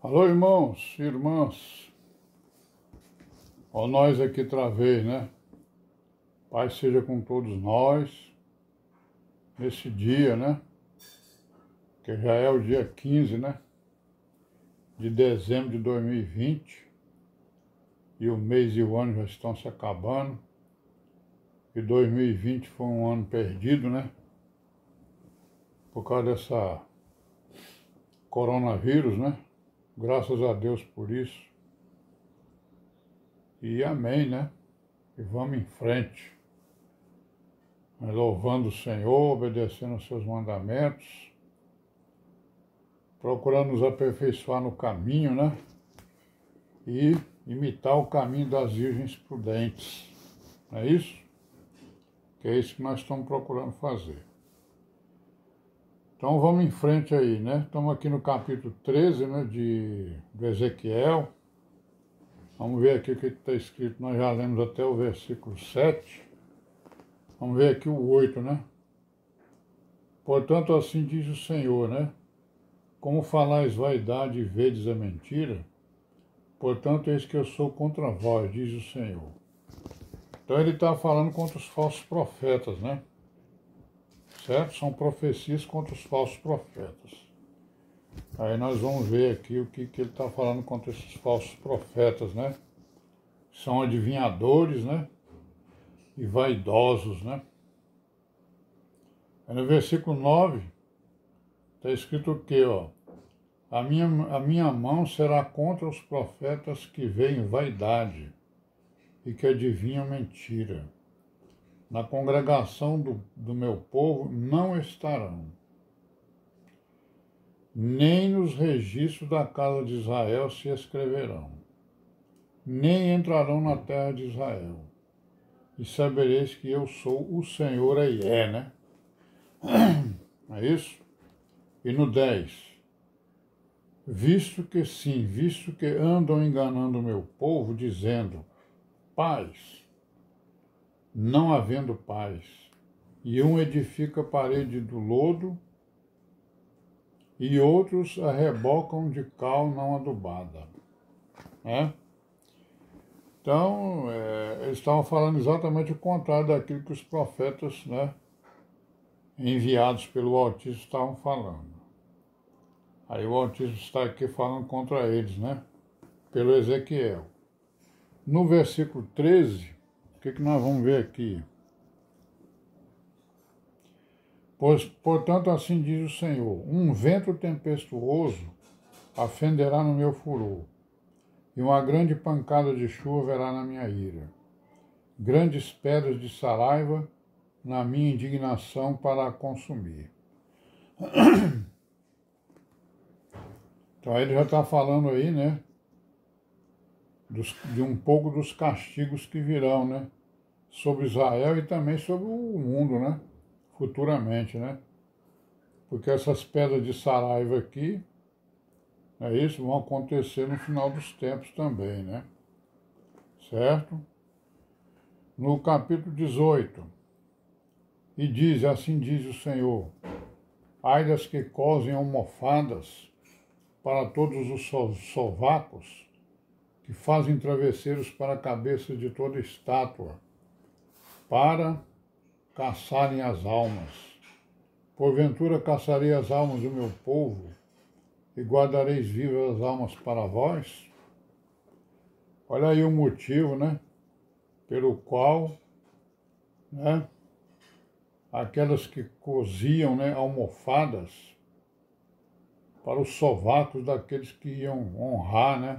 Alô, irmãos e irmãs, ó nós aqui outra vez, né? Paz seja com todos nós, nesse dia, né? Que já é o dia 15, né? De dezembro de 2020, e o mês e o ano já estão se acabando, e 2020 foi um ano perdido, né? Por causa dessa coronavírus, né? Graças a Deus por isso. E amém, né? E vamos em frente, louvando o Senhor, obedecendo aos seus mandamentos, procurando nos aperfeiçoar no caminho, né? E imitar o caminho das virgens prudentes. Não é isso? Que é isso que nós estamos procurando fazer. Então vamos em frente aí, né? Estamos aqui no capítulo 13, né, do Ezequiel. Vamos ver aqui o que está escrito. Nós já lemos até o versículo 7. Vamos ver aqui o 8, né? Portanto, assim diz o Senhor, né? Como falais vaidade e vedes a mentira, portanto, eis que eu sou contra vós, diz o Senhor. Então ele está falando contra os falsos profetas, né? Certo? São profecias contra os falsos profetas. Aí nós vamos ver aqui o que ele está falando contra esses falsos profetas, né? São adivinhadores, né? E vaidosos, né? Aí no versículo 9, está escrito o quê, ó? A minha mão será contra os profetas que veem vaidade e que adivinham mentira. Na congregação do meu povo não estarão, nem nos registros da casa de Israel se escreverão, nem entrarão na terra de Israel. E sabereis que eu sou o Senhor, aí né? É isso? E no 10, visto que andam enganando o meu povo, dizendo, paz, não havendo paz, e um edifica a parede do lodo, e outros a rebocam de cal não adubada. Né? Então, eles estavam falando exatamente o contrário daquilo que os profetas, né, enviados pelo Altíssimo estavam falando. Aí o Altíssimo está aqui falando contra eles, né, pelo Ezequiel. No versículo 13, o que nós vamos ver aqui? Pois, portanto, assim diz o Senhor, um vento tempestuoso afenderá no meu furor, e uma grande pancada de chuva verá na minha ira. Grandes pedras de saraiva na minha indignação para a consumir. Então ele já está falando aí, né, de um pouco dos castigos que virão, né, sobre Israel e também sobre o mundo, né, futuramente, né, porque essas pedras de saraiva aqui, é isso, vão acontecer no final dos tempos também, né, certo? No capítulo 18, e diz, assim diz o Senhor, ai das que cosem almofadas para todos os sovacos, que fazem travesseiros para a cabeça de toda estátua, para caçarem as almas. Porventura caçarei as almas do meu povo, e guardareis vivas as almas para vós? Olha aí o motivo, né, pelo qual, né, aquelas que coziam, né, almofadas para os sovacos daqueles que iam honrar, né,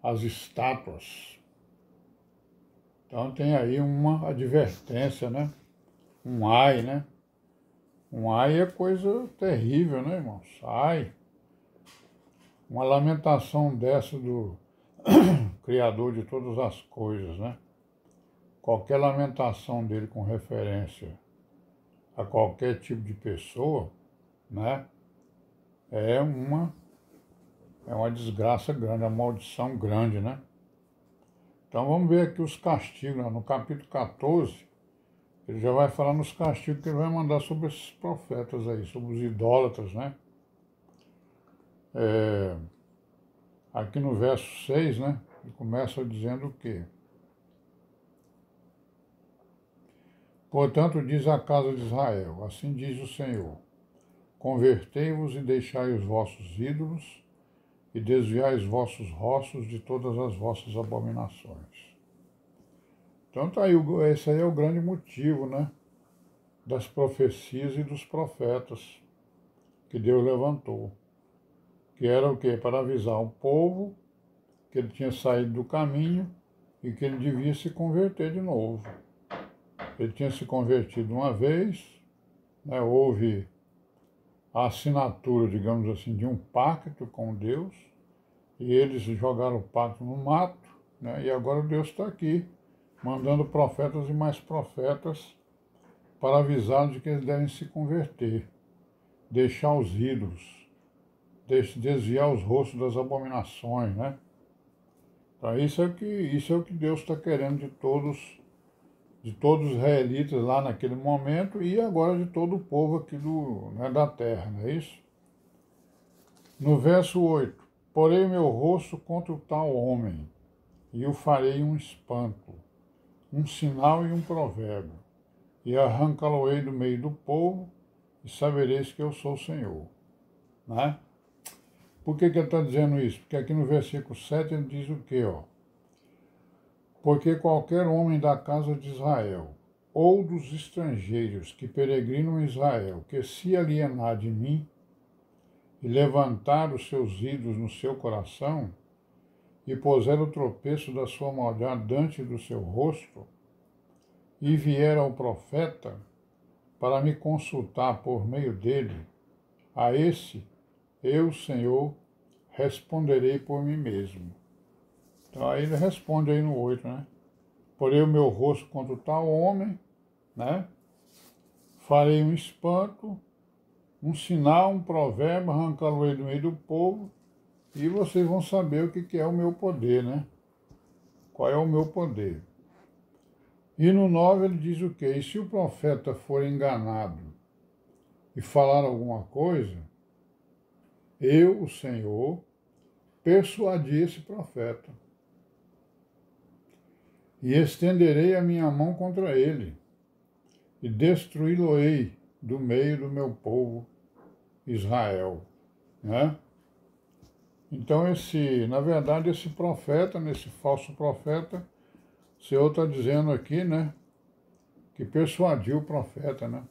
as estátuas. Então tem aí uma advertência, né, um ai, né, um ai é coisa terrível, né, irmãos? Ai, uma lamentação dessa do Criador de todas as coisas, né? Qualquer lamentação dele com referência a qualquer tipo de pessoa, né? É uma desgraça grande, uma maldição grande, né? Então vamos ver aqui os castigos, né? No capítulo 14, ele já vai falar nos castigos que ele vai mandar sobre esses profetas aí, sobre os idólatras, né? aqui no verso 6, né? Ele começa dizendo o quê? Portanto, diz a casa de Israel, assim diz o Senhor, convertei-vos e deixai os vossos ídolos, e desviai os vossos rostos de todas as vossas abominações. Então, tá aí, esse aí é o grande motivo, né? Das profecias e dos profetas que Deus levantou. Que era o quê? Para avisar o povo que ele tinha saído do caminho e que ele devia se converter de novo. Ele tinha se convertido uma vez, né? Houve a assinatura, digamos assim, de um pacto com Deus, e eles jogaram o pacto no mato, né? E agora Deus está aqui, mandando profetas e mais profetas para avisá-los de que eles devem se converter, deixar os ídolos, desviar os rostos das abominações, né? Então isso é o que Deus está querendo de todos os israelitas lá naquele momento e agora de todo o povo aqui né, da terra, não é isso? No verso 8, porei meu rosto contra o tal homem, e o farei um espanto, um sinal e um provérbio, e arrancá-lo-ei do meio do povo, e sabereis que eu sou o Senhor. Né? Por que ele está dizendo isso? Porque aqui no versículo 7 ele diz o quê? Ó? Porque qualquer homem da casa de Israel, ou dos estrangeiros que peregrinam em Israel, que se alienar de mim, e levantar os seus ídolos no seu coração, e puser o tropeço da sua maldade diante do seu rosto, e vier ao profeta para me consultar por meio dele, a esse eu, Senhor, responderei por mim mesmo. Então aí ele responde aí no 8, né? Porei o meu rosto contra o tal homem, né? Farei um espanto, um sinal, um provérbio, arrancá-lo do meio do povo, e vocês vão saber o que é o meu poder, né? Qual é o meu poder? E no 9 ele diz o quê? E se o profeta for enganado e falar alguma coisa, eu, o Senhor, persuadi esse profeta e estenderei a minha mão contra ele e destruí-lo-ei do meio do meu povo Israel. Né? Então, na verdade, esse profeta, esse falso profeta, o Senhor está dizendo aqui, né, que persuadiu o profeta, né,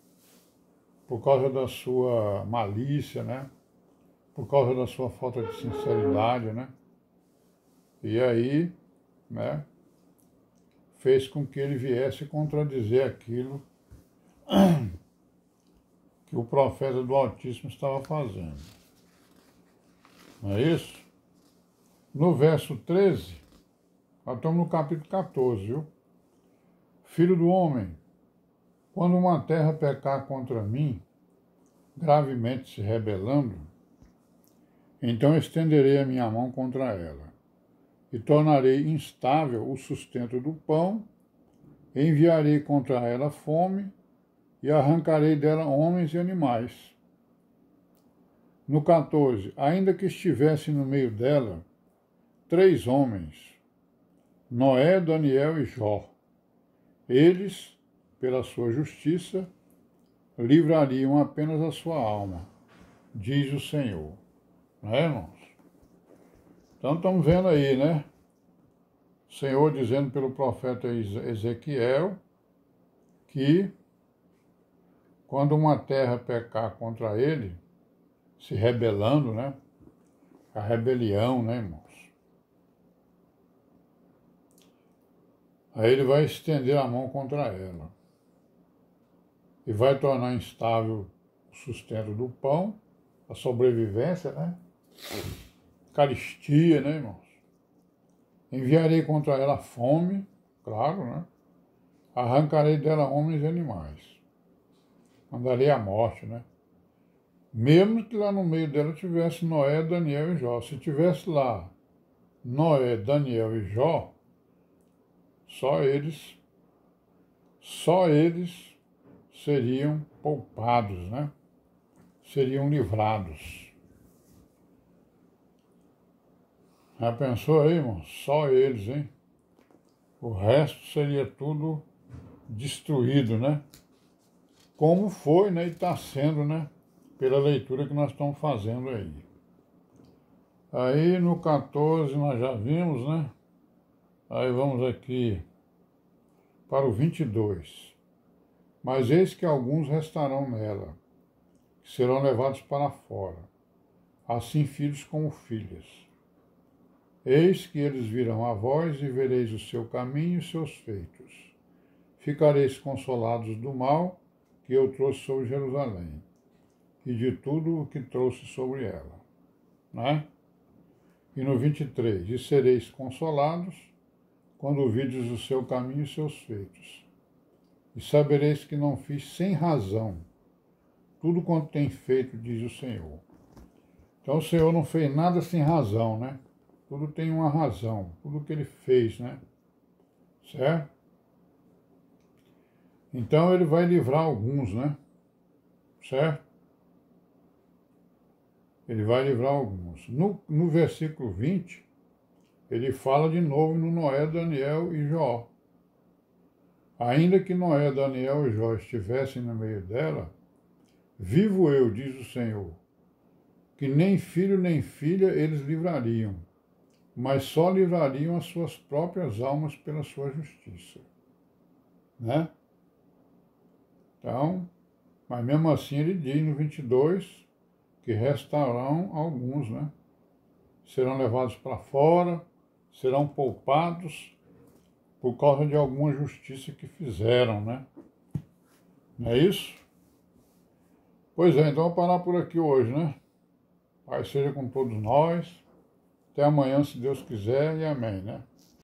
por causa da sua malícia, né, por causa da sua falta de sinceridade, né, e aí, né, fez com que ele viesse contradizer aquilo que o profeta do Altíssimo estava fazendo. Não é isso? No verso 13, nós estamos no capítulo 14, viu? Filho do homem, quando uma terra pecar contra mim, gravemente se rebelando, então estenderei a minha mão contra ela, e tornarei instável o sustento do pão, enviarei contra ela fome, e arrancarei dela homens e animais. No 14, ainda que estivesse no meio dela 3 homens, Noé, Daniel e Jó, eles, pela sua justiça, livrariam apenas a sua alma, diz o Senhor. Não é, irmãos? Então estamos vendo aí, né? O Senhor dizendo pelo profeta Ezequiel que quando uma terra pecar contra ele, se rebelando, né? A rebelião, né, irmãos? Aí ele vai estender a mão contra ela e vai tornar instável o sustento do pão, a sobrevivência, né? Caristia, né, irmãos? Enviarei contra ela fome, claro, né? Arrancarei dela homens e animais. Mandarei a morte, né? Mesmo que lá no meio dela tivesse Noé, Daniel e Jó. Se tivesse lá Noé, Daniel e Jó, só eles seriam poupados, né? Seriam livrados. Já pensou aí, irmão? Só eles, hein? O resto seria tudo destruído, né? Como foi, né? E está sendo, né? Pela leitura que nós estamos fazendo aí. Aí no 14 nós já vimos, né? Aí vamos aqui para o 22. Mas eis que alguns restarão nela, que serão levados para fora, assim filhos como filhas. Eis que eles virão a vós e vereis o seu caminho e os seus feitos. Ficareis consolados do mal que eu trouxe sobre Jerusalém, e de tudo o que trouxe sobre ela. Né? E no 23, e sereis consolados quando ouvides o seu caminho e seus feitos. E sabereis que não fiz sem razão tudo quanto tem feito, diz o Senhor. Então o Senhor não fez nada sem razão, né? Tudo tem uma razão, tudo que ele fez, né? Certo? Então ele vai livrar alguns, né? Certo? Ele vai livrar alguns. No versículo 20, ele fala de novo no Noé, Daniel e Jó. Ainda que Noé, Daniel e Jó estivessem no meio dela, vivo eu, diz o Senhor, que nem filho nem filha eles livrariam, mas só livrariam as suas próprias almas pela sua justiça. Né? Então, mas mesmo assim ele diz no 22 que restarão alguns, né? Serão levados para fora, serão poupados por causa de alguma justiça que fizeram, né? Não é isso? Pois é, então vou parar por aqui hoje, né? Pai seja com todos nós. Até amanhã, se Deus quiser, e amém, né?